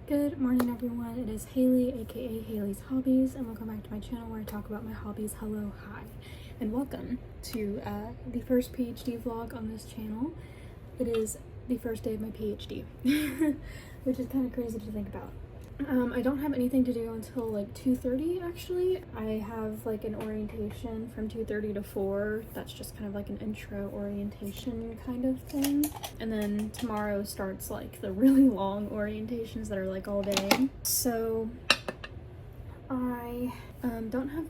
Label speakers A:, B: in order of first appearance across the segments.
A: Good morning everyone, it is Hailey aka Hailey's Hobbies, and welcome back to my channel where I talk about my hobbies. Hello, hi, and welcome to the first PhD vlog on this channel. It is the first day of my PhD, which is kind of crazy to think about. I don't have anything to do until like 2:30 actually. I have like an orientation from 2:30 to 4. That's just kind of like an intro orientation kind of thing. And then tomorrow starts like the really long orientations that are like all day. So I don't have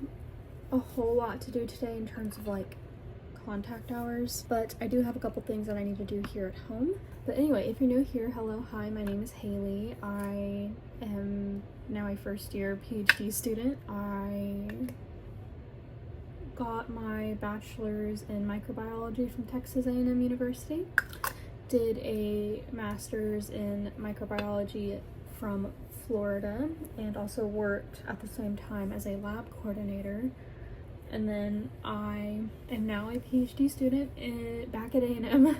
A: a whole lot to do today in terms of like contact hours, but I do have a couple things that I need to do here at home. But anyway, if you're new here, hello, hi, my name is Hailey. I am now a first year PhD student. I got my bachelor's in microbiology from Texas A&M University, did a master's in microbiology from Florida, and also worked at the same time as a lab coordinator. And then I am now a PhD student back at A&M.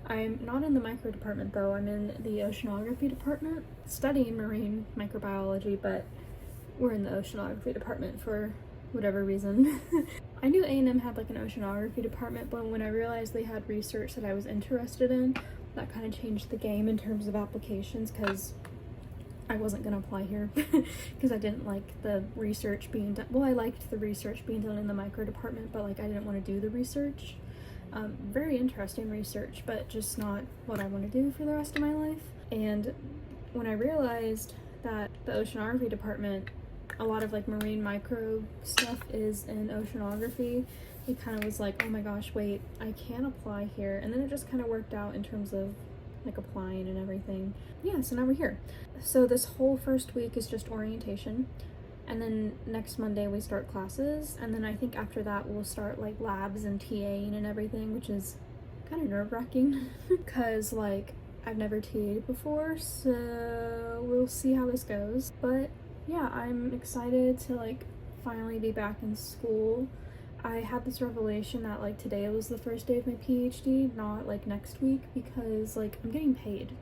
A: I'm not in the micro department though, I'm in the oceanography department, studying marine microbiology, but we're in the oceanography department for whatever reason. I knew A&M had like an oceanography department, but when I realized they had research that I was interested in, that kind of changed the game in terms of applications, because I wasn't gonna apply here because I didn't like the research being done. Well, I liked the research being done in the micro department, but like I didn't want to do the research. Very interesting research, but just not what I want to do for the rest of my life. And when I realized that the oceanography department, a lot of like marine micro stuff is in oceanography, it kind of was like, oh my gosh, wait, I can apply here. And then it just kind of worked out in terms of like applying and everything. Yeah, so now we're here. So this whole first week is just orientation, and then next Monday we start classes, and then I think after that we'll start like labs and TAing and everything, which is kind of nerve-wracking because like I've never TA'd before, so we'll see how this goes. But yeah, I'm excited to like finally be back in school. I had this revelation that like today was the first day of my PhD, not like next week, because like I'm getting paid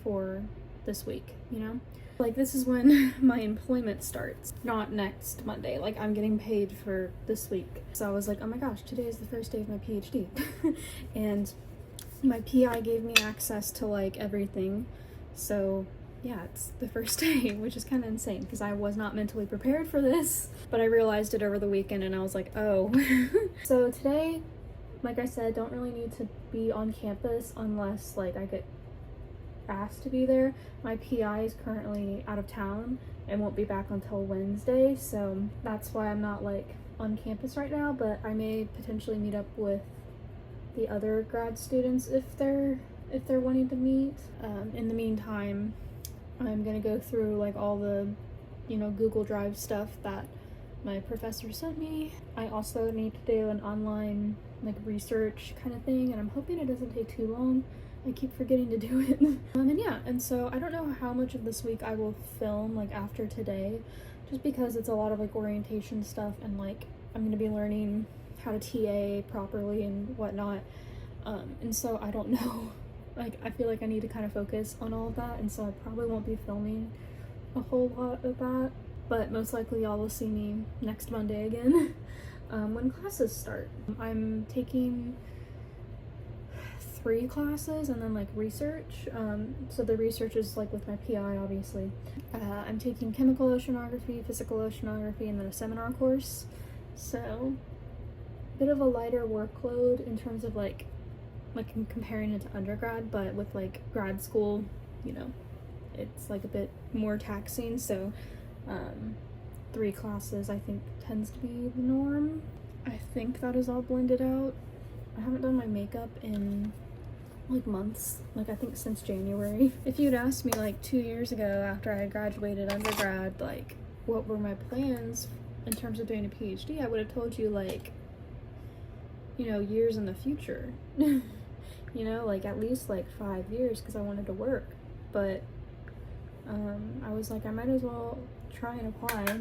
A: for this week, you know? Like this is when my employment starts, not next Monday. Like I'm getting paid for this week. So I was like, oh my gosh, today is the first day of my PhD. And my PI gave me access to like everything. So yeah, it's the first day, which is kind of insane because I was not mentally prepared for this, but I realized it over the weekend and I was like, oh. So today, like I said, don't really need to be on campus unless like I get asked to be there. My PI is currently out of town and won't be back until Wednesday, so that's why I'm not like on campus right now, but I may potentially meet up with the other grad students if they're wanting to meet. In the meantime, I'm gonna go through like all the, you know, Google Drive stuff that my professor sent me. I also need to do an online like research kind of thing, and I'm hoping it doesn't take too long. I keep forgetting to do it. And yeah, and so I don't know how much of this week I will film like after today, just because it's a lot of like orientation stuff, and like I'm gonna be learning how to TA properly and whatnot. And so I don't know. Like, I feel like I need to kind of focus on all of that, and so I probably won't be filming a whole lot of that, but most likely y'all will see me next Monday again when classes start. I'm taking 3 classes and then like research. So the research is like with my PI, obviously. I'm taking chemical oceanography, physical oceanography, and then a seminar course. So a bit of a lighter workload in terms of like I'm comparing it to undergrad, but with like grad school, you know, it's like a bit more taxing. So 3 classes I think tends to be the norm. I think that is all blended out. I haven't done my makeup in like months, like I think since January. If you'd asked me like 2 years ago after I had graduated undergrad, like what were my plans in terms of doing a PhD, I would have told you like, you know, years in the future. You know, like at least like 5 years, because I wanted to work. But I was like, I might as well try and apply.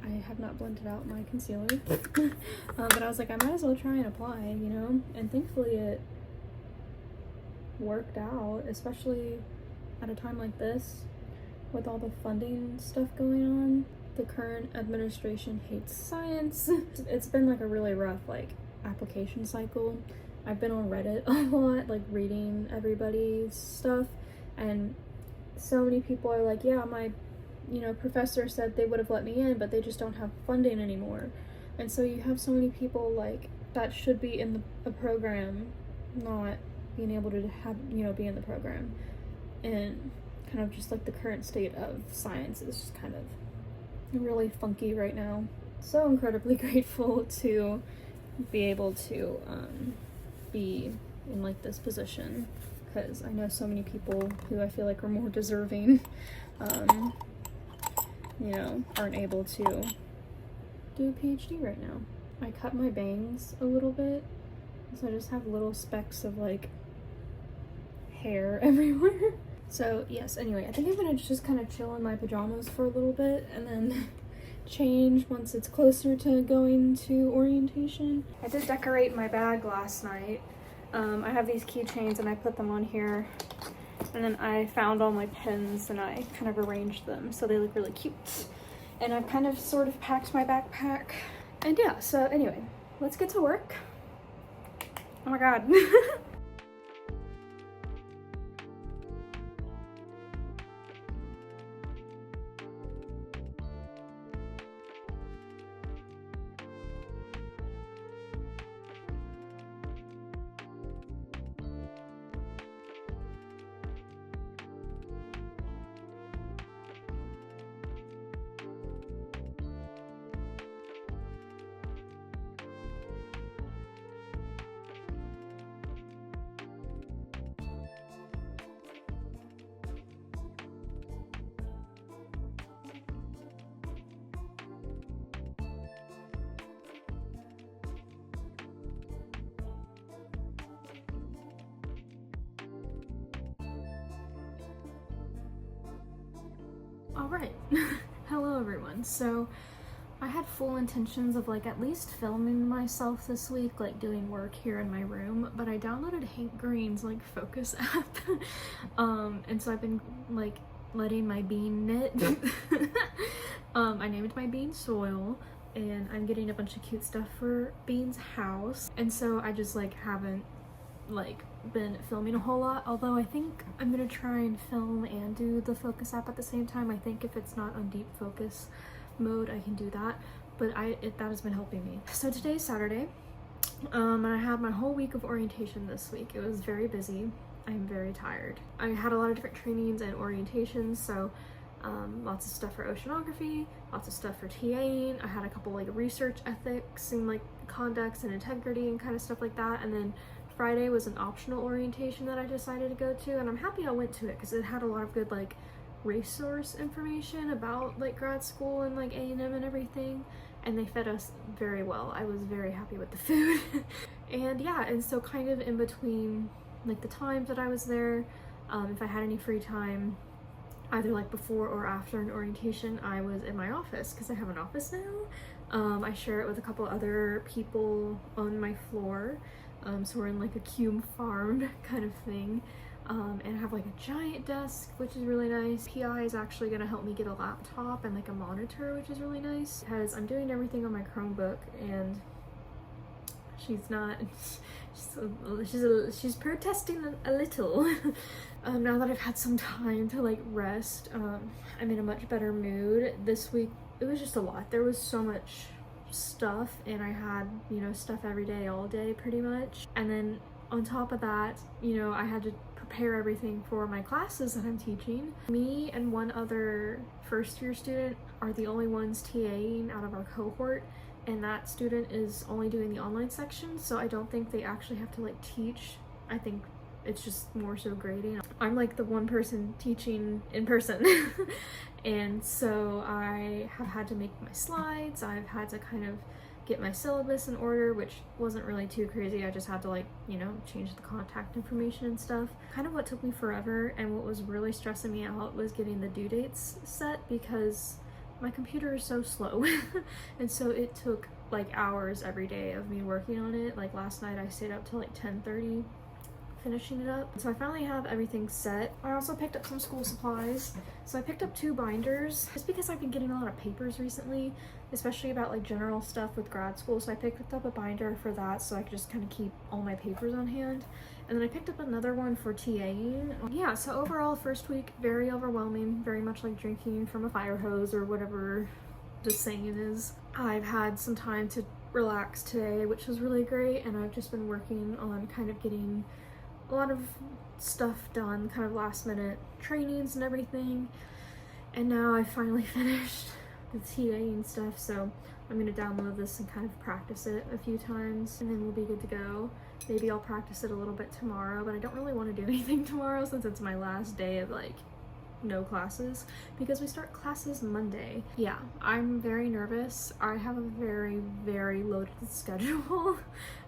A: I have not blended out my concealer. But I was like, I might as well try and apply, you know? And thankfully it worked out, especially at a time like this, with all the funding stuff going on, the current administration hates science. It's been like a really rough like application cycle. I've been on Reddit a lot, like reading everybody's stuff, and so many people are like, yeah, my professor said they would have let me in, but they just don't have funding anymore. And so you have so many people like that should be in the program not being able to have be in the program, and kind of just like the current state of science is just kind of really funky right now. So incredibly grateful to be able to be in like this position, because I know so many people who I feel like are more deserving aren't able to do a PhD right now. I cut my bangs a little bit, so I just have little specks of like hair everywhere. So yes, anyway, I think I'm gonna just kind of chill in my pajamas for a little bit and then change once it's closer to going to orientation. I did decorate my bag last night. I have these keychains and I put them on here, and then I found all my pens and I kind of arranged them so they look really cute. And I've kind of sort of packed my backpack. And yeah, so anyway, let's get to work. Oh my god. All right. Hello everyone. So I had full intentions of like at least filming myself this week, like doing work here in my room, but I downloaded Hank Green's like focus app. And so I've been like letting my bean knit. I named my bean Soil, and I'm getting a bunch of cute stuff for Bean's house. And so I just like haven't like been filming a whole lot, although I think I'm gonna try and film and do the focus app at the same time. I think if it's not on deep focus mode I can do that, but that has been helping me. So today's Saturday, and I had my whole week of orientation this week. It was very busy. I'm very tired. I had a lot of different trainings and orientations, so lots of stuff for oceanography, lots of stuff for TAing. I had a couple like research ethics and like conducts and integrity and kind of stuff like that, and then Friday was an optional orientation that I decided to go to, and I'm happy I went to it because it had a lot of good like resource information about like grad school and like A&M and everything, and they fed us very well. I was very happy with the food. And yeah, and so kind of in between like the times that I was there, if I had any free time, either like before or after an orientation, I was in my office because I have an office now. I share it with a couple other people on my floor. So we're in like a cube farm kind of thing, and I have like a giant desk, which is really nice. PI is actually going to help me get a laptop and like a monitor, which is really nice because I'm doing everything on my Chromebook, and she's not, she's protesting a little. Now that I've had some time to like rest, I'm in a much better mood. This week it was just a lot. There was so much stuff, and I had stuff every day all day pretty much, and then on top of that I had to prepare everything for my classes that I'm teaching. Me and one other first year student are the only ones TAing out of our cohort, and that student is only doing the online section, so I don't think they actually have to like teach. I think it's just more so grading. I'm like the one person teaching in person. And so I have had to make my slides. I've had to kind of get my syllabus in order, which wasn't really too crazy. I just had to like, change the contact information and stuff. Kind of what took me forever and what was really stressing me out was getting the due dates set, because my computer is so slow. And so it took like hours every day of me working on it. Like last night I stayed up till like 10:30
B: finishing it up. So I finally have everything set. I also picked up some school supplies. So I picked up 2 binders just because I've been getting a lot of papers recently, especially about like general stuff with grad school. So I picked up a binder for that so I could just kind of keep all my papers on hand. And then I picked up another one for TAing. Yeah, so overall, first week, very overwhelming, very much like drinking from a fire hose or whatever the saying is. I've had some time to relax today, which was really great, and I've just been working on kind of getting a lot of stuff done, kind of last minute trainings and everything. And now I finally finished the TAing stuff, so I'm gonna download this and kind of practice it a few times, and then we'll be good to go. Maybe I'll practice it a little bit tomorrow, but I don't really want to do anything tomorrow since it's my last day of like no classes, because we start classes Monday. Yeah, I'm very nervous. I have a very, very loaded schedule.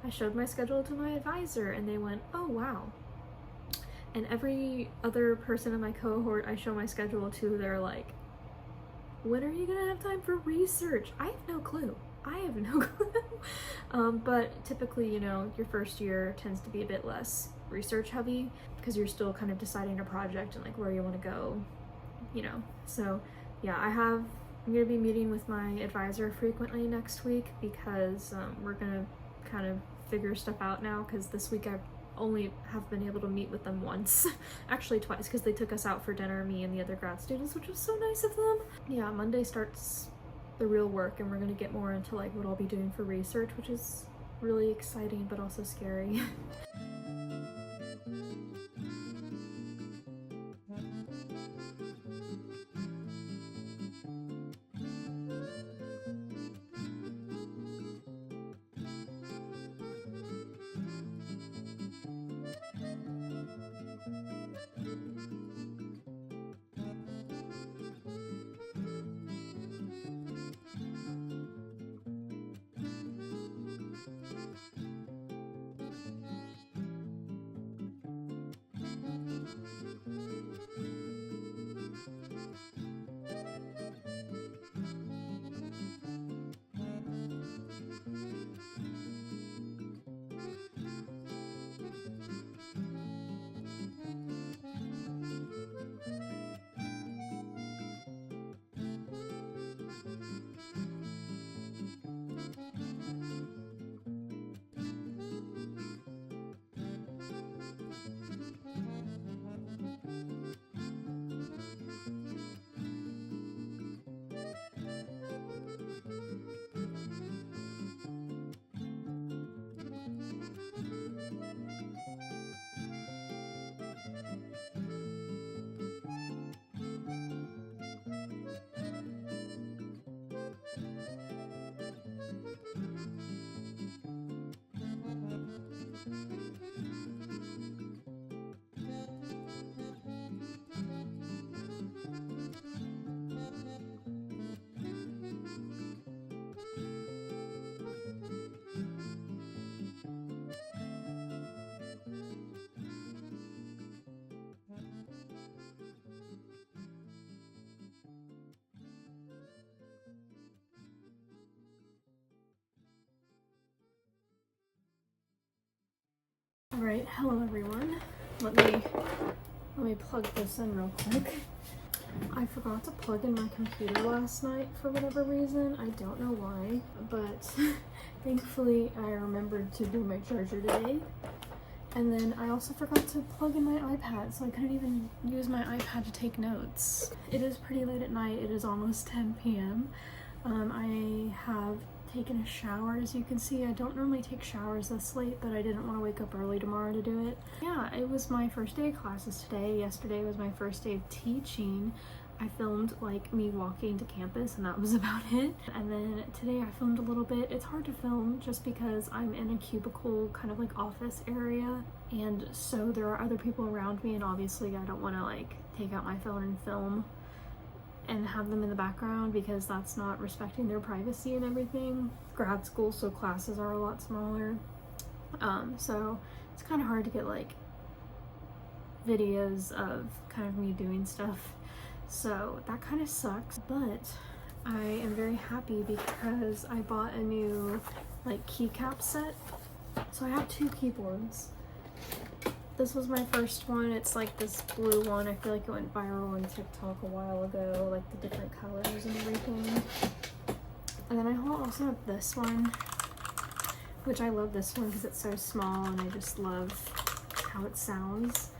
B: I showed my schedule to my advisor and they went, oh wow. And every other person in my cohort I show my schedule to, they're like, when are you gonna have time for research? I have no clue. I have no clue. But typically, you know, your first year tends to be a bit less research heavy because you're still kind of deciding a project and like where you want to go, you know. So yeah, I'm gonna be meeting with my advisor frequently next week because we're gonna kind of figure stuff out now, because this week I only have been able to meet with them once, actually twice, because they took us out for dinner, me and the other grad students, which was so nice of them. Yeah, Monday starts the real work and we're gonna get more into like what I'll be doing for research, which is really exciting but also scary. Alright, hello everyone. Let me plug this in real quick. I forgot to plug in my computer last night for whatever reason. I don't know why, but thankfully I remembered to do my charger today. And then I also forgot to plug in my iPad, so I couldn't even use my iPad to take notes. It is pretty late at night. It is almost 10 p.m. I have taken a shower. As you can see, I don't normally take showers this late, but I didn't want to wake up early tomorrow to do it. Yeah, it was my first day of classes today. Yesterday was my first day of teaching. I filmed like me walking to campus and that was about it. And then today I filmed a little bit. It's hard to film just because I'm in a cubicle kind of like office area, and so there are other people around me, and obviously I don't want to like take out my phone and film and have them in the background because that's not respecting their privacy and everything. Grad school, so classes are a lot smaller. So it's kind of hard to get like videos of kind of me doing stuff. So that kind of sucks, but I am very happy because I bought a new like keycap set. So I have 2 keyboards. This was my first one. It's like this blue one. I feel like it went viral on TikTok a while ago, like the different colors and everything. And then I also have this one, which I love this one because it's so small and I just love how it sounds.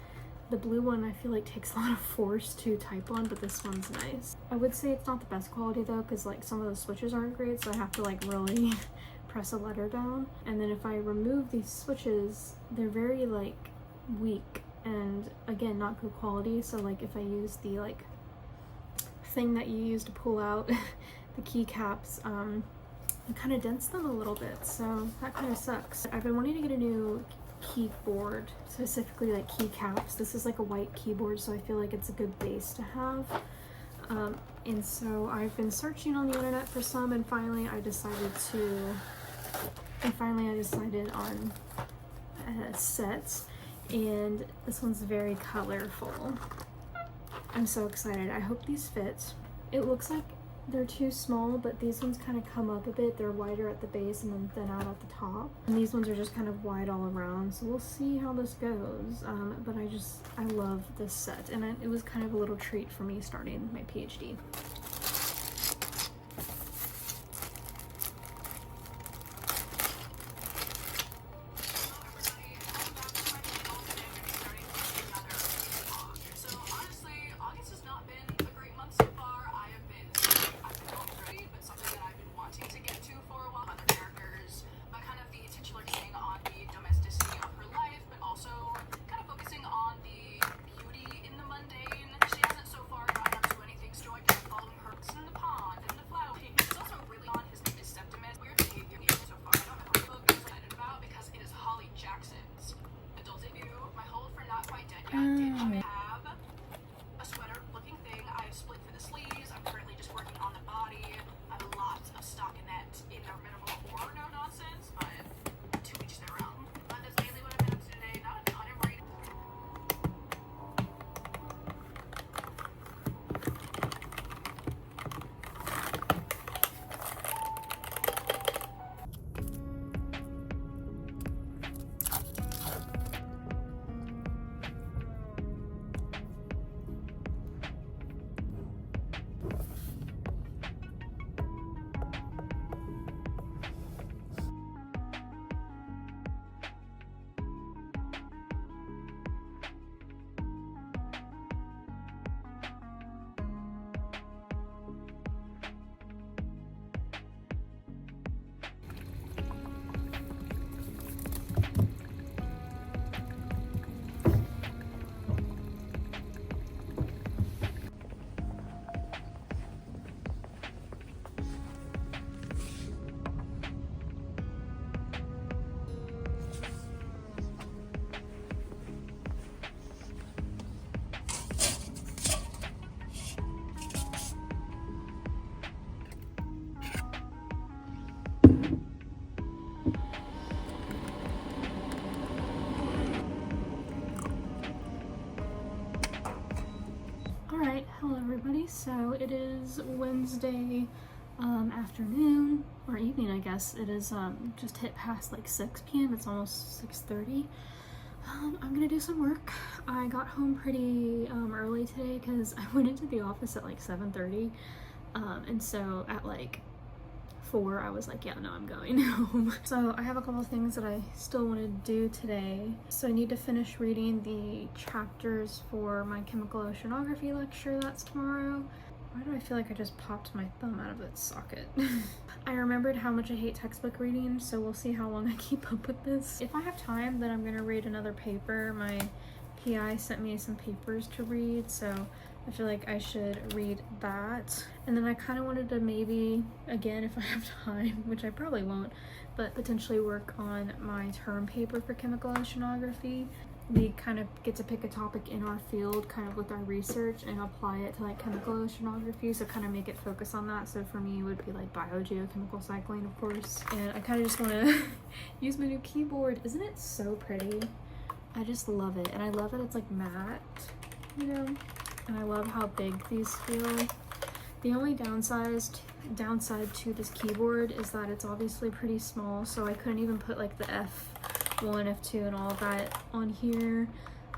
B: The blue one I feel like takes a lot of force to type on, but this one's nice. I would say it's not the best quality though, because like some of the switches aren't great, so I have to like really press a letter down. And then if I remove these switches, they're very like weak and again not good quality. So like if I use the like thing that you use to pull out the keycaps, it kind of dents them a little bit, so that kind of sucks. I've been wanting to get a new keyboard, specifically like keycaps. This is like a white keyboard, so I feel like it's a good base to have. And so I've been searching on the internet for some, and finally I decided on a set, and this one's very colorful. I'm so excited. I hope these fit. It looks like they're too small, but these ones kind of come up a bit. They're wider at the base and then thin out at the top. And these ones are just kind of wide all around. So we'll see how this goes. But I love this set. And it was kind of a little treat for me starting my PhD.
C: A sweater looking thing. I've split for the sleeves. I'm currently just working on the body. I have a lot of stockinette in their minimal or no nonsense, but to each their own. But that's mainly what I've been up to today. Not a ton of reading.
B: Alright, hello everybody. So it is Wednesday afternoon, or evening I guess. It is just hit past like 6 p.m. It's almost 6:30. I'm gonna do some work. I got home pretty early today because I went into the office at like 7:30, and so at like 4 I was like, yeah, no, I'm going home. So I have a couple of things that I still want to do today. So I need to finish reading the chapters for my chemical oceanography lecture that's tomorrow. Why do I feel like I just popped my thumb out of its socket? I remembered how much I hate textbook reading, so we'll see how long I keep up with this. If I have time, then I'm gonna read another paper. My PI sent me some papers to read, so I feel like I should read that. And then I kind of wanted to maybe, again, if I have time, which I probably won't, but potentially work on my term paper for chemical oceanography. We kind of get to pick a topic in our field kind of with our research and apply it to like chemical oceanography, so kind of make it focus on that. So for me it would be like biogeochemical cycling, of course. And I kind of just want to use my new keyboard. Isn't it so pretty? I just love it, and I love that it's like matte, you know, and I love how big these feel. The only downside to this keyboard is that it's obviously pretty small, so I couldn't even put like the F F1, F2, and all of that on here,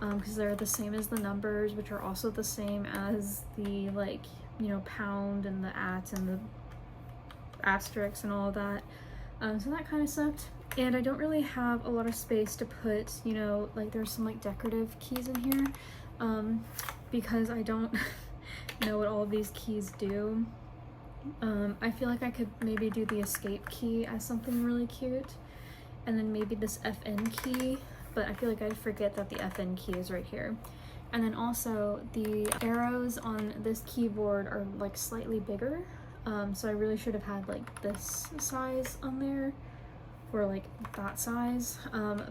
B: because they're the same as the numbers, which are also the same as the, like, you know, pound and the at and the asterisk and all of that. So that kind of sucked. And I don't really have a lot of space to put, you know, like there's some like decorative keys in here, because I don't know what all of these keys do. I feel like I could maybe do the escape key as something really cute, and then maybe this FN key, but I feel like I'd forget that the FN key is right here. And then also the arrows on this keyboard are like slightly bigger, so I really should have had like this size on there, or like that size,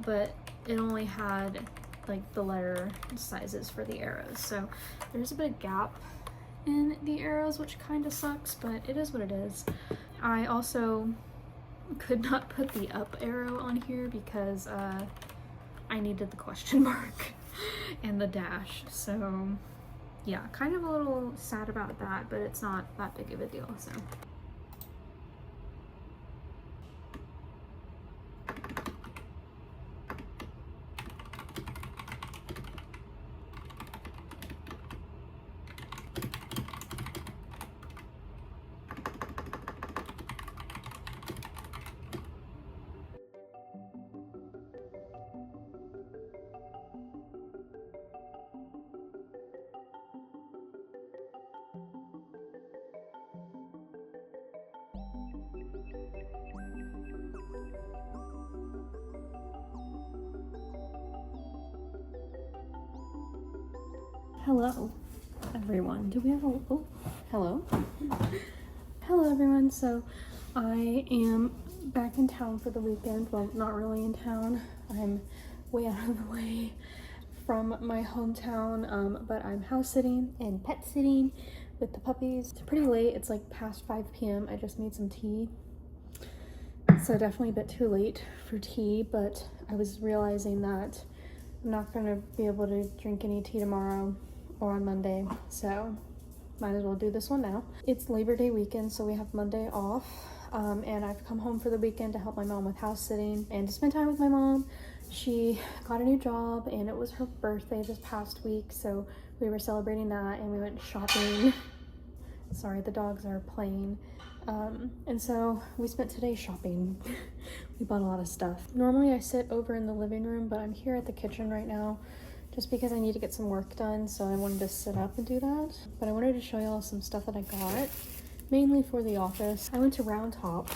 B: but it only had like the letter sizes for the arrows, so there's a bit of gap in the arrows, which kind of sucks, but it is what it is. I also could not put the up arrow on here because I needed the question mark and the dash, so yeah, kind of a little sad about that, but it's not that big of a deal. So hello everyone. Do we have a oh hello hello everyone. So I am back in town for the weekend. Well, not really in town, I'm way out of the way from my hometown, but I'm house sitting and pet sitting with the puppies. It's pretty late, it's like past 5 p.m. I just made some tea, so definitely a bit too late for tea, but I was realizing that I'm not gonna be able to drink any tea tomorrow or on Monday, so might as well do this one now. It's Labor Day weekend, so we have Monday off, and I've come home for the weekend to help my mom with house sitting and to spend time with my mom. She got a new job and it was her birthday this past week, so we were celebrating that and we went shopping. Sorry, the dogs are playing. And so we spent today shopping. We bought a lot of stuff. Normally I sit over in the living room, but I'm here at the kitchen right now just because I need to get some work done, so I wanted to sit up and do that. But I wanted to show y'all some stuff that I got, mainly for the office. I went to Round Top,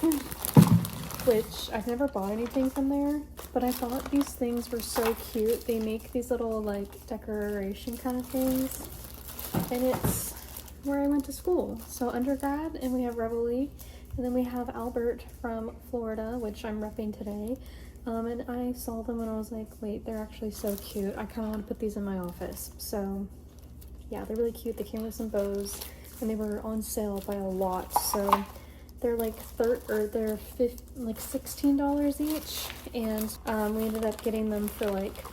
B: which I've never bought anything from there, but I thought these things were so cute. They make these little like decoration kind of things, and it's where I went to school. So undergrad, and we have Ravelry, and then we have Albert from Florida, which I'm repping today. And I saw them and I was like, wait, they're actually so cute. I kind of want to put these in my office. So yeah, they're really cute. They came with some bows and they were on sale by a lot. So they're like they're $16 each, and we ended up getting them for like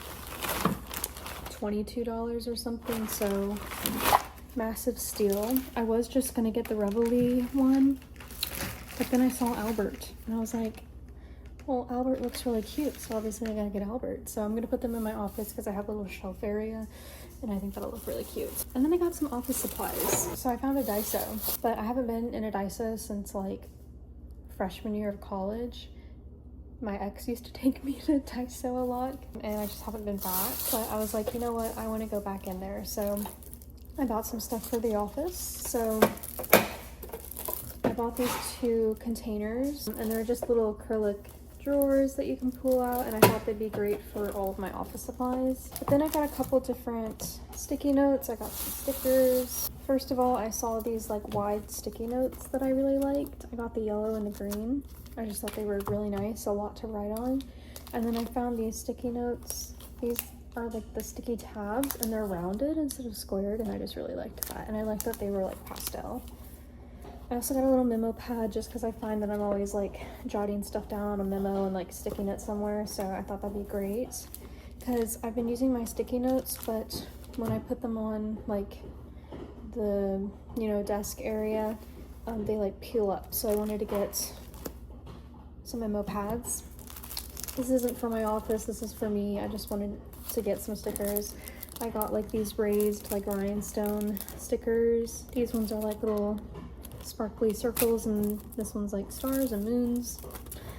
B: $22 or something. So massive steal. I was just gonna get the Ravelry one, but then I saw Albert and I was like, well, Albert looks really cute, so obviously I gotta get Albert. So I'm gonna put them in my office because I have a little shelf area and I think that'll look really cute. And then I got some office supplies. So I found a Daiso, but I haven't been in a Daiso since like freshman year of college. My ex used to take me to Daiso a lot and I just haven't been back. But I was like, you know what, I wanna go back in there. So I bought some stuff for the office. So I bought these 2 containers and they're just little acrylic drawers that you can pull out, and I thought they'd be great for all of my office supplies. But then I got a couple different sticky notes. I got some stickers. First of all, I saw these like wide sticky notes that I really liked. I got the yellow and the green. I just thought they were really nice, a lot to write on. And then I found these sticky notes. These are like the sticky tabs and they're rounded instead of squared, and I just really liked that. And I liked that they were like pastel. I also got a little memo pad just because I find that I'm always like jotting stuff down on a memo and like sticking it somewhere, so I thought that'd be great. Because I've been using my sticky notes, but when I put them on like the, you know, desk area, they like peel up. So I wanted to get some memo pads.
A: This isn't for my office, this is for me. I just wanted to get some stickers. I got like these raised like rhinestone stickers. These ones are like little sparkly circles, and this one's like stars and moons.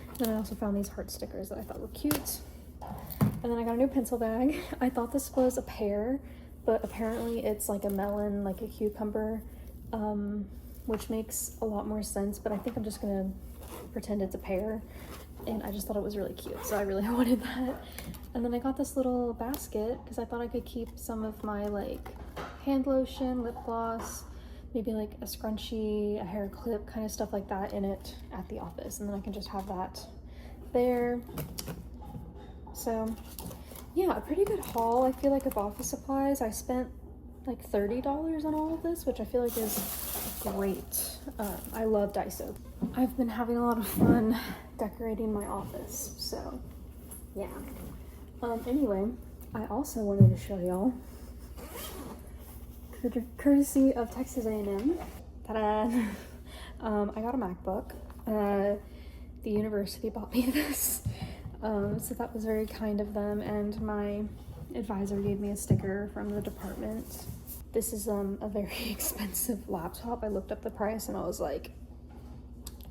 A: And then I also found these heart stickers that I thought were cute. And then I got a new pencil bag. I thought this was a pear, but apparently it's like a melon, like a cucumber, which makes a lot more sense, but I think I'm just gonna pretend it's a pear. And I just thought it was really cute, so I really wanted that. And then I got this little basket because I thought I could keep some of my like hand lotion, lip gloss, maybe like a scrunchie, a hair clip, kind of stuff like that in it at the office. And then I can just have that there. So yeah, a pretty good haul. I feel like of office supplies. I spent like $30 on all of this, which I feel like is great. I love Daiso. I've been having a lot of fun decorating my office, so yeah. Anyway, I also wanted to show y'all, courtesy of Texas A&M, ta-da! I got a MacBook. The university bought me this, so that was very kind of them, and my advisor gave me a sticker from the department. This is a very expensive laptop. I looked up the price and I was like,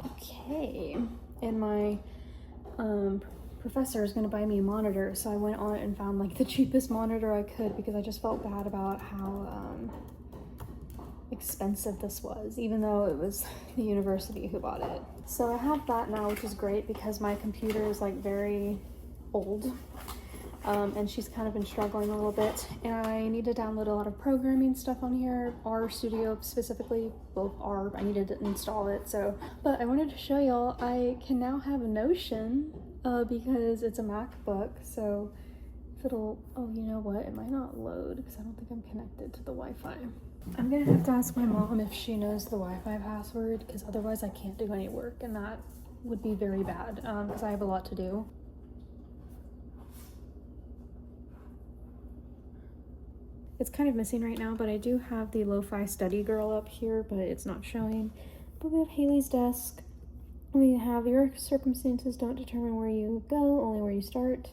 A: okay. And my professor is going to buy me a monitor, so I went on it and found like the cheapest monitor I could because I just felt bad about how expensive this was, even though it was the university who bought it. So I have that now, which is great because my computer is like very old. And she's kind of been struggling a little bit, and I need to download a lot of programming stuff on here, R Studio specifically, both R, I needed to install it, so. But I wanted to show y'all, I can now have Notion, because it's a MacBook, so if it'll, oh, you know what, it might not load, because I don't think I'm connected to the Wi-Fi. I'm gonna have to ask my mom if she knows the Wi-Fi password, because otherwise I can't do any work, and that would be very bad, because I have a lot to do. It's kind of missing right now, but I do have the Lo-Fi Study Girl up here, but it's not showing. But we have Hailey's desk. We have your circumstances don't determine where you go, only where you start.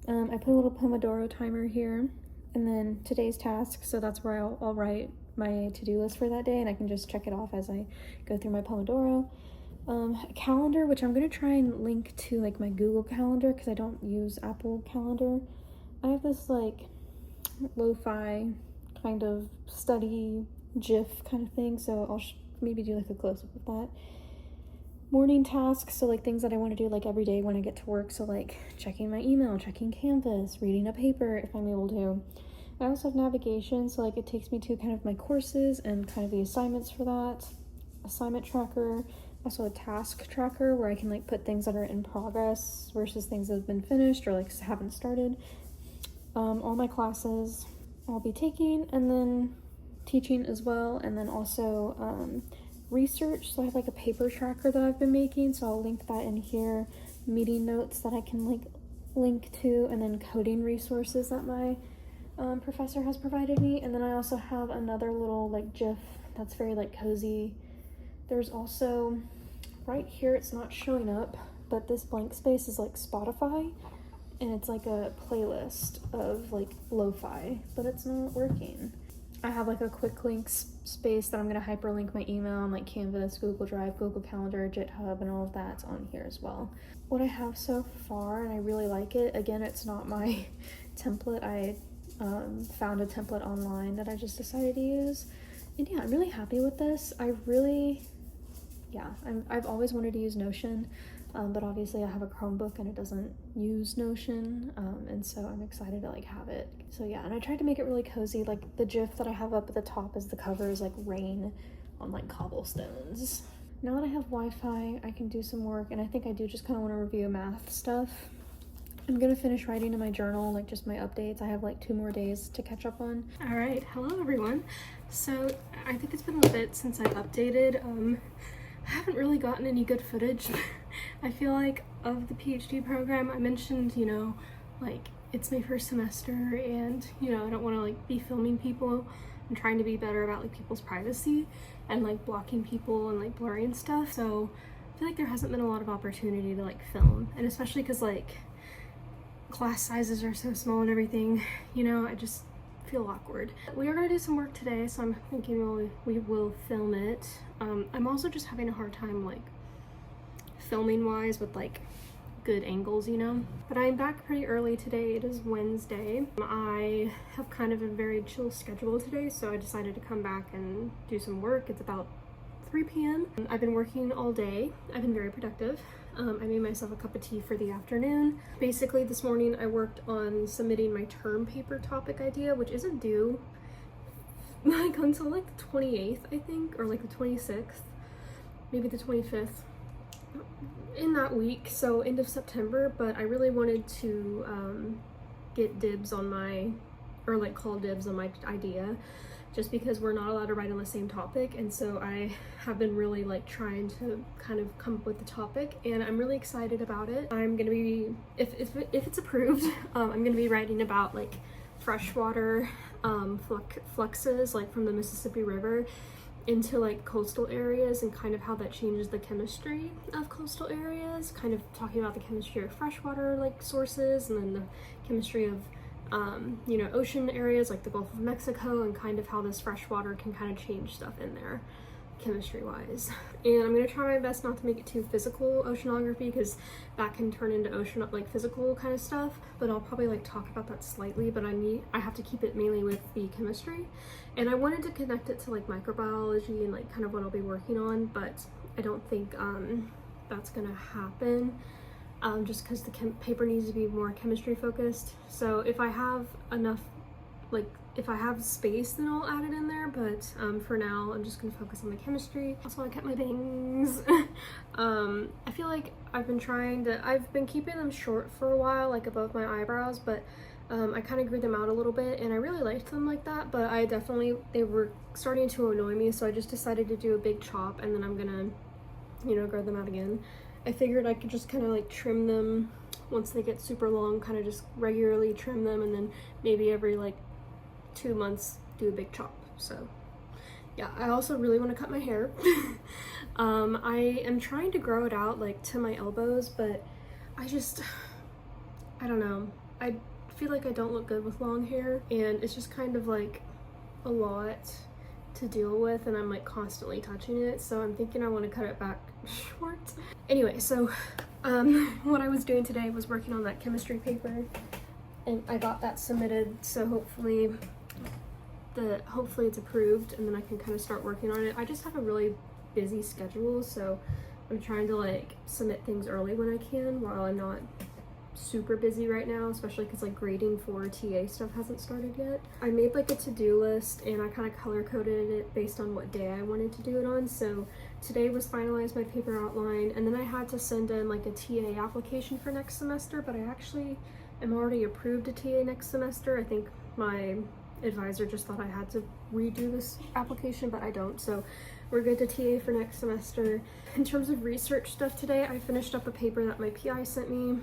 A: I put a little Pomodoro timer here, and then today's task, so that's where I'll write my to-do list for that day, and I can just check it off as I go through my Pomodoro. A calendar, which I'm gonna try and link to like my Google Calendar, because I don't use Apple Calendar. I have this like lo-fi kind of study GIF kind of thing, so I'll maybe do like a close-up of that. Morning tasks, so like things that I want to do like every day when I get to work, so like checking my email, checking Canvas, reading a paper if I'm able to. I also have navigation, so like it takes me to kind of my courses and kind of the assignments for that. Assignment tracker, also a task tracker where I can like put things that are in progress versus things that have been finished or like haven't started. All my classes I'll be taking, and then teaching as well, and then also research. So I have like a paper tracker that I've been making, so I'll link that in here. Meeting notes that I can like link to, and then coding resources that my professor has provided me. And then I also have another little like GIF that's very like cozy. There's also right here, it's not showing up, but this blank space is like Spotify, and it's like a playlist of like lo-fi, but it's not working. I have like a quick link space that I'm gonna hyperlink my email on like Canvas, Google Drive, Google Calendar, GitHub, and all of that's on here as well. What I have so far, and I really like it, again, it's not my template. I found a template online that I just decided to use, and yeah, I'm really happy with this. I've always wanted to use Notion, but obviously I have a Chromebook and it doesn't use Notion, and so I'm excited to like have it. So yeah, and I tried to make it really cozy. Like the GIF that I have up at the top as the cover is like rain on like cobblestones. Now that I have Wi-Fi, I can do some work, and I think I do just kind of want to review math stuff. I'm gonna finish writing in my journal, like just my updates. I have like 2 more days to catch up on.
D: All right, hello everyone. So I think it's been a bit since I've updated. I haven't really gotten any good footage. I feel like of the PhD program, I mentioned, you know, like it's my first semester, and you know, I don't want to like be filming people. I'm trying to be better about like people's privacy and like blocking people and like blurring stuff. So feel like there hasn't been a lot of opportunity to like film, and especially because like class sizes are so small and everything, you know, I just feel awkward. We are gonna do some work today, so I'm thinking we will film it. I'm also just having a hard time like filming wise with like good angles, you know. But I'm back pretty early today. It is Wednesday. I have kind of a very chill schedule today, so I decided to come back and do some work. It's about 3 p.m. I've been working all day. I've been very productive. I made myself a cup of tea for the afternoon. Basically, this morning I worked on submitting my term paper topic idea, which isn't due like until like the 28th, I think, or like the 26th, maybe the 25th, in that week, so end of September. But I really wanted to get dibs on my, or like call dibs on my idea, just because we're not allowed to write on the same topic, and so I have been really like trying to kind of come up with the topic, and I'm really excited about it. I'm gonna be, if it's approved, I'm gonna be writing about like freshwater fluxes like from the Mississippi River into like coastal areas, and kind of how that changes the chemistry of coastal areas, kind of talking about the chemistry of freshwater like sources, and then the chemistry of you know, ocean areas like the Gulf of Mexico, and kind of how this fresh water can kind of change stuff in there chemistry wise. And I'm gonna try my best not to make it too physical oceanography, because that can turn into ocean like physical kind of stuff, but I'll probably like talk about that slightly. But I have to keep it mainly with the chemistry, and I wanted to connect it to like microbiology and like kind of what I'll be working on, but I don't think that's gonna happen. Just because the paper needs to be more chemistry focused. So if I have enough, like if I have space, then I'll add it in there, but for now I'm just gonna focus on the chemistry. Also, I kept my bangs. I feel like I've been keeping them short for a while, like above my eyebrows, but I kind of grew them out a little bit, and I really liked them like that, but they were starting to annoy me, so I just decided to do a big chop, and then I'm gonna, you know, grow them out again. I figured I could just kind of like trim them once they get super long, kind of just regularly trim them, and then maybe every like 2 months do a big chop. So yeah, I also really want to cut my hair. I am trying to grow it out like to my elbows, but I don't know. I feel like I don't look good with long hair, and it's just kind of like a lot to deal with, and I'm like constantly touching it, so I'm thinking I want to cut it back short. Anyway, so what I was doing today was working on that chemistry paper, and I got that submitted, so hopefully it's approved, and then I can kind of start working on it. I just have a really busy schedule, so I'm trying to like submit things early when I can, while I'm not super busy right now, especially because like grading for TA stuff hasn't started yet. I made like a to-do list, and I kind of color coded it based on what day I wanted to do it on. So today was finalize my paper outline, and then I had to send in like a TA application for next semester, but I actually am already approved a TA next semester. I think my advisor just thought I had to redo this application, but I don't, so we're good to TA for next semester. In terms of research stuff today, I finished up a paper that my PI sent me,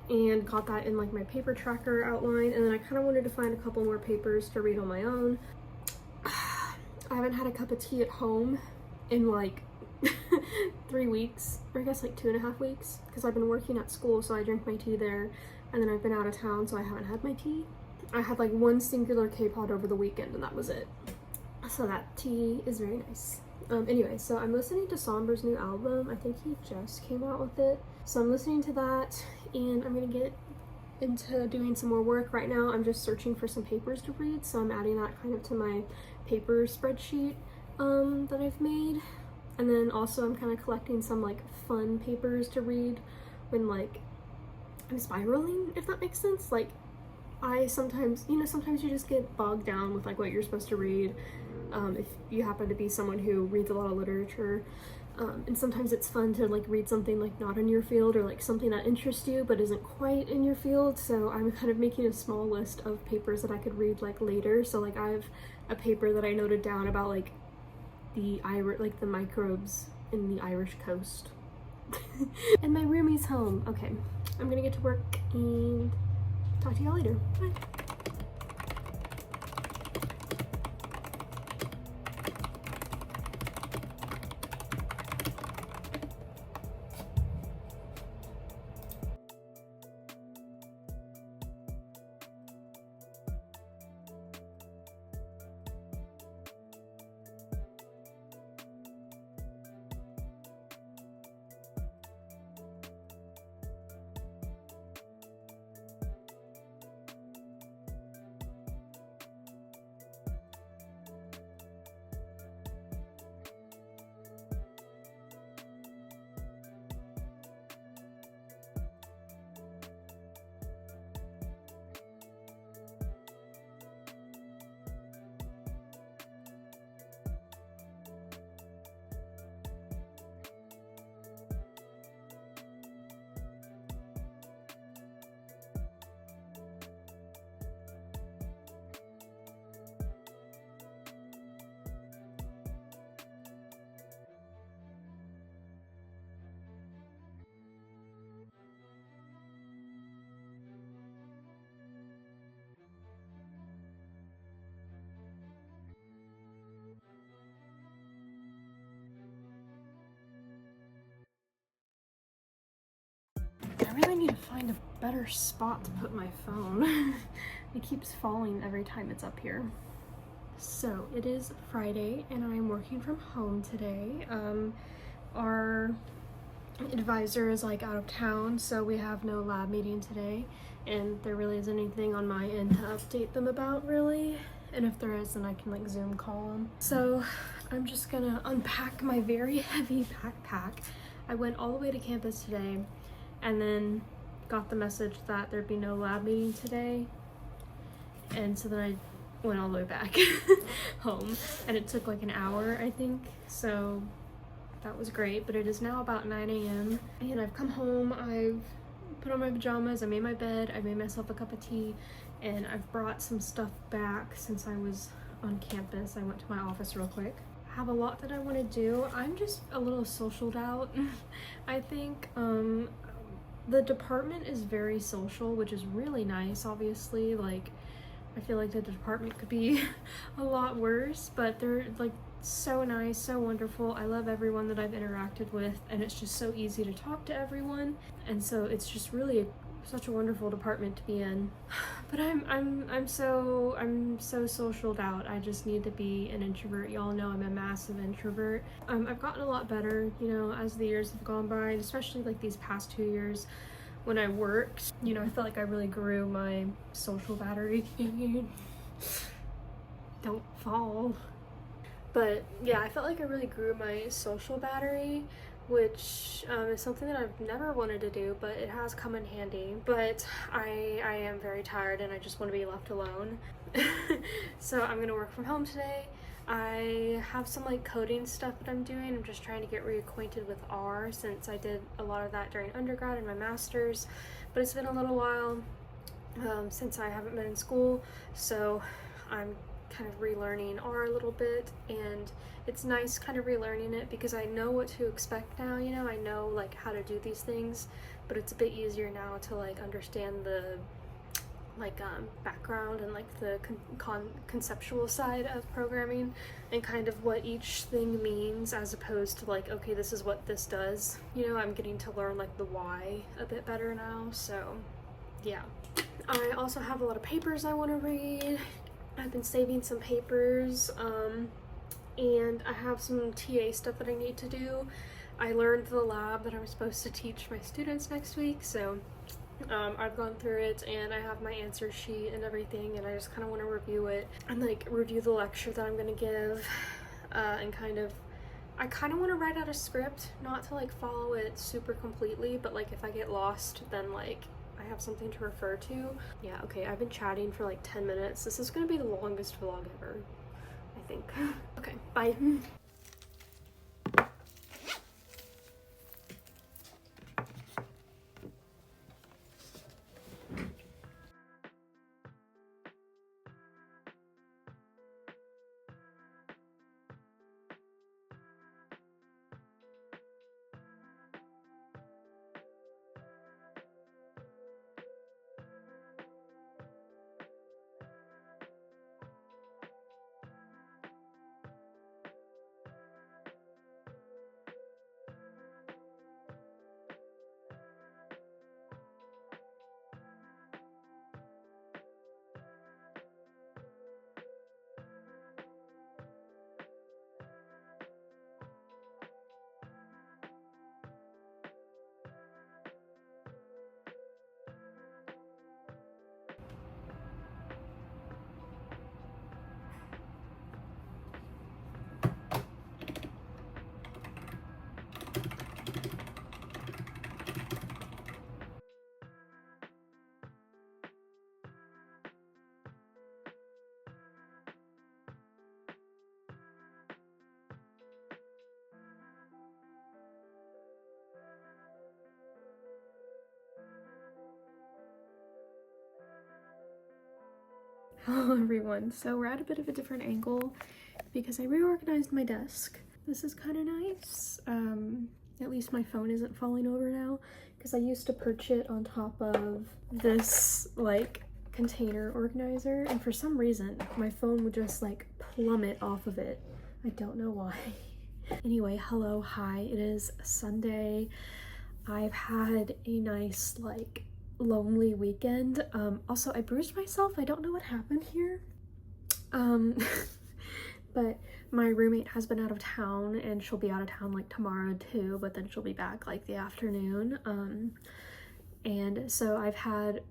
D: and got that in like my paper tracker outline, and then I kind of wanted to find a couple more papers to read on my own. I haven't had a cup of tea at home in like 3 weeks, or I guess like 2.5 weeks, because I've been working at school, so I drink my tea there, and then I've been out of town, so I haven't had my tea. I had like one singular K-pod over the weekend, and that was it. So that tea is very nice. Anyway, so I'm listening to Somber's new album. I think he just came out with it. So I'm listening to that, and I'm gonna get into doing some more work. Right now I'm just searching for some papers to read, so I'm adding that kind of to my paper spreadsheet that I've made. And then also I'm kind of collecting some like fun papers to read when like I'm spiraling, if that makes sense. Like I sometimes you just get bogged down with like what you're supposed to read, if you happen to be someone who reads a lot of literature. And sometimes it's fun to like read something like not in your field, or like something that interests you but isn't quite in your field. So I'm kind of making a small list of papers that I could read like later. So like I have a paper that I noted down about like the microbes in the Irish coast. And my roomie's home. Okay, I'm gonna get to work and talk to y'all later. Bye. I really need to find a better spot to put my phone. It keeps falling every time it's up here. So it is Friday and I'm working from home today. Our advisor is like out of town, so we have no lab meeting today, and there really isn't anything on my end to update them about really. And if there is, then I can like Zoom call them. So I'm just gonna unpack my very heavy backpack. I went all the way to campus today and then got the message that there'd be no lab meeting today. And so then I went all the way back home, and it took like an hour, I think. So that was great, but it is now about 9 a.m. and I've come home, I've put on my pajamas, I made my bed, I made myself a cup of tea, and I've brought some stuff back since I was on campus. I went to my office real quick. I have a lot that I want to do. I'm just a little socialed out. I think the department is very social, which is really nice, obviously. Like, I feel like the department could be a lot worse, but they're like so nice, so wonderful. I love everyone that I've interacted with, and it's just so easy to talk to everyone, and so it's just really such a wonderful department to be in. But I'm so socialed out. I just need to be an introvert. Y'all know I'm a massive introvert. I've gotten a lot better, you know, as the years have gone by, and especially like these past 2 years when I worked. You know, I felt like I really grew my social battery. Don't fall. But yeah, I felt like I really grew my social battery, which is something that I've never wanted to do, but it has come in handy. But I am very tired and I just want to be left alone. So I'm gonna work from home today. I have some like coding stuff that I'm doing. I'm just trying to get reacquainted with R, since I did a lot of that during undergrad and my master's, but it's been a little while since I haven't been in school, so I'm kind of relearning R a little bit, and it's nice kind of relearning it because I know what to expect now. You know, I know like how to do these things, but it's a bit easier now to like understand the like background and like the conceptual side of programming and kind of what each thing means, as opposed to like, okay, this is what this does. You know, I'm getting to learn like the why a bit better now. So yeah, I also have a lot of papers I want to read. I've been saving some papers, and I have some TA stuff that I need to do. I learned the lab that I'm supposed to teach my students next week, so I've gone through it and I have my answer sheet and everything, and I just kind of want to review it and like review the lecture that I'm going to give, and I kind of want to write out a script, not to like follow it super completely, but like if I get lost, then like I have something to refer to. Yeah, okay, I've been chatting for like 10 minutes. This is gonna be the longest vlog ever, I think. Okay, bye. Hello everyone, so we're at a bit of a different angle because I reorganized my desk. This is kind of nice. At least my phone isn't falling over now, because I used to perch it on top of this like container organizer, and for some reason my phone would just like plummet off of it. I don't know why. Anyway, hello, hi, it is Sunday.
B: I've had a nice, like, lonely weekend. Also, I bruised myself. I don't know what happened here. But my roommate has been out of town, and she'll be out of town like tomorrow too, but then she'll be back like the afternoon. And so I've had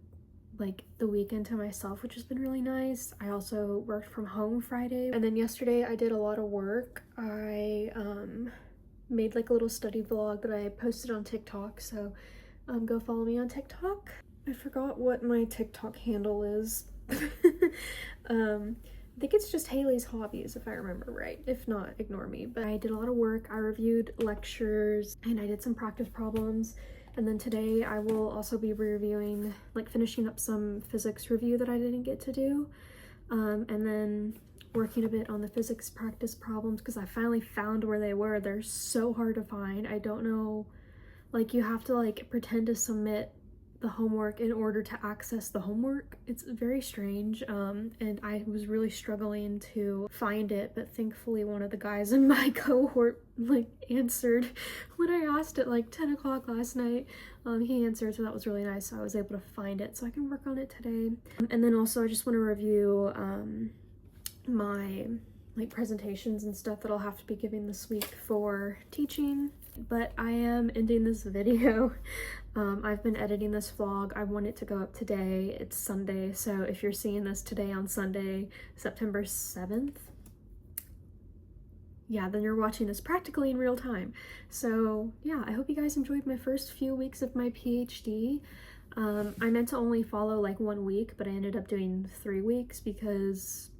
B: like the weekend to myself, which has been really nice. I also worked from home Friday, and then yesterday I did a lot of work. I made like a little study vlog that I posted on TikTok, so go follow me on TikTok. I forgot what my TikTok handle is. I think it's just Hailey's Hobbies, if I remember right. If not, ignore me. But I did a lot of work. I reviewed lectures and I did some practice problems. And then today I will also be reviewing, like finishing up some physics review that I didn't get to do. And then working a bit on the physics practice problems because I finally found where they were. They're so hard to find. I don't know, like you have to like pretend to submit the homework in order to access the homework. It's very strange, and I was really struggling to find it, but thankfully one of the guys in my cohort like answered when I asked at like 10 o'clock last night. He answered, so that was really nice. So I was able to find it so I can work on it today. And then also I just want to review my like presentations and stuff that I'll have to be giving this week for teaching. But I am ending this video. I've been editing this vlog. I want it to go up today. It's Sunday, so if you're seeing this today on Sunday, September 7th, yeah, then you're watching this practically in real time. So yeah, I hope you guys enjoyed my first few weeks of my PhD. I meant to only follow like 1 week, but I ended up doing 3 weeks because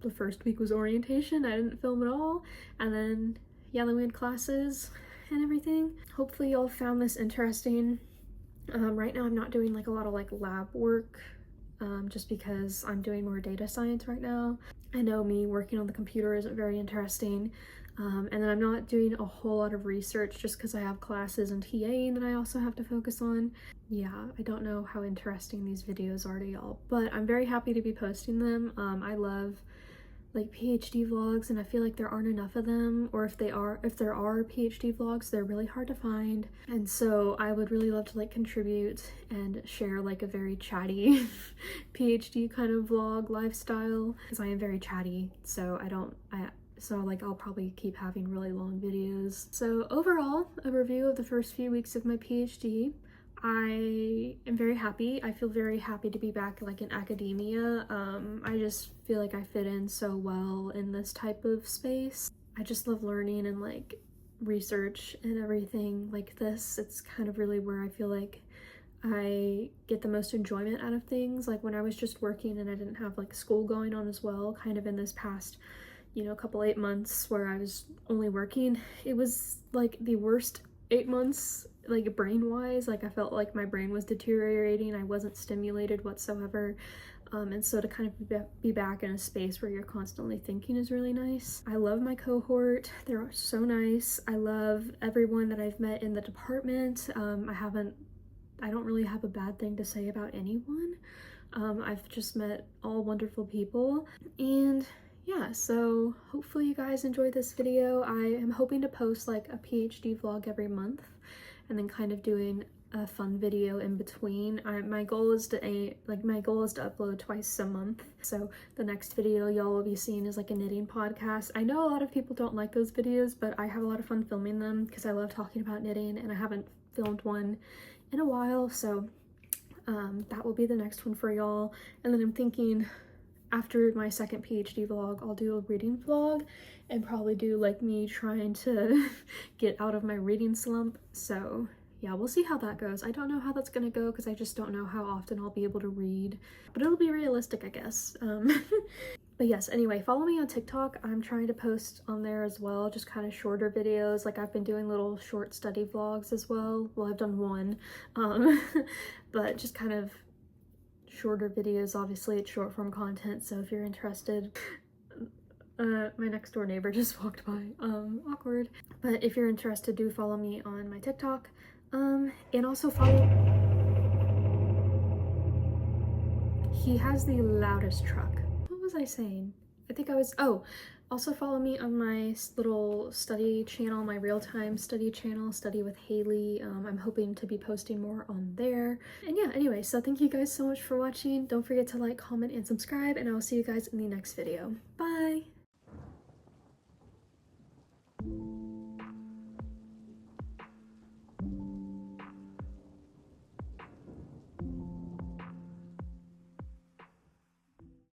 B: the first week was orientation. I didn't film at all, and then yeah, then we had classes and everything. Hopefully y'all found this interesting. Right now I'm not doing like a lot of like lab work just because I'm doing more data science right now. I know me working on the computer isn't very interesting, and then I'm not doing a whole lot of research just because I have classes and TAing that I also have to focus on. Yeah, I don't know how interesting these videos are to y'all, but I'm very happy to be posting them. I love like PhD vlogs, and I feel like there aren't enough of them, or if there are PhD vlogs, they're really hard to find. And so I would really love to like contribute and share like a very chatty PhD kind of vlog lifestyle, because I am very chatty, so I'll probably keep having really long videos. So overall, a review of the first few weeks of my PhD. I am very happy. I feel very happy to be back like in academia. I just feel like I fit in so well in this type of space. I just love learning and like research and everything like this. It's kind of really where I feel like I get the most enjoyment out of things. Like when I was just working and I didn't have like school going on as well, kind of in this past, you know, couple 8 months where I was only working, it was like the worst 8 months, like brain wise. Like I felt like my brain was deteriorating. I wasn't stimulated whatsoever. And so to kind of be back in a space where you're constantly thinking is really nice. I love my cohort. They're so nice. I love everyone that I've met in the department. I don't really have a bad thing to say about anyone. I've just met all wonderful people. And yeah, so hopefully you guys enjoyed this video. I am hoping to post like a PhD vlog every month and then kind of doing a fun video in between. My goal is to upload twice a month. So the next video y'all will be seeing is like a knitting podcast. I know a lot of people don't like those videos, but I have a lot of fun filming them because I love talking about knitting, and I haven't filmed one in a while. So that will be the next one for y'all. And then I'm thinking after my second PhD vlog, I'll do a reading vlog and probably do like me trying to get out of my reading slump. So yeah, we'll see how that goes. I don't know how that's gonna go because I just don't know how often I'll be able to read, but it'll be realistic, I guess. But yes, anyway, follow me on TikTok. I'm trying to post on there as well, just kind of shorter videos. Like I've been doing little short study vlogs as well. Well, I've done one, but just kind of shorter videos. Obviously it's short form content, so if you're interested. My next door neighbor just walked by, awkward. But if you're interested, do follow me on my TikTok, and also follow. He has the loudest truck. What was I saying? I think I was, Also follow me on my little study channel, my real-time study channel, Study with Hailey. I'm hoping to be posting more on there. And yeah, anyway, so thank you guys so much for watching. Don't forget to like, comment, and subscribe, and I will see you guys in the next video. Bye!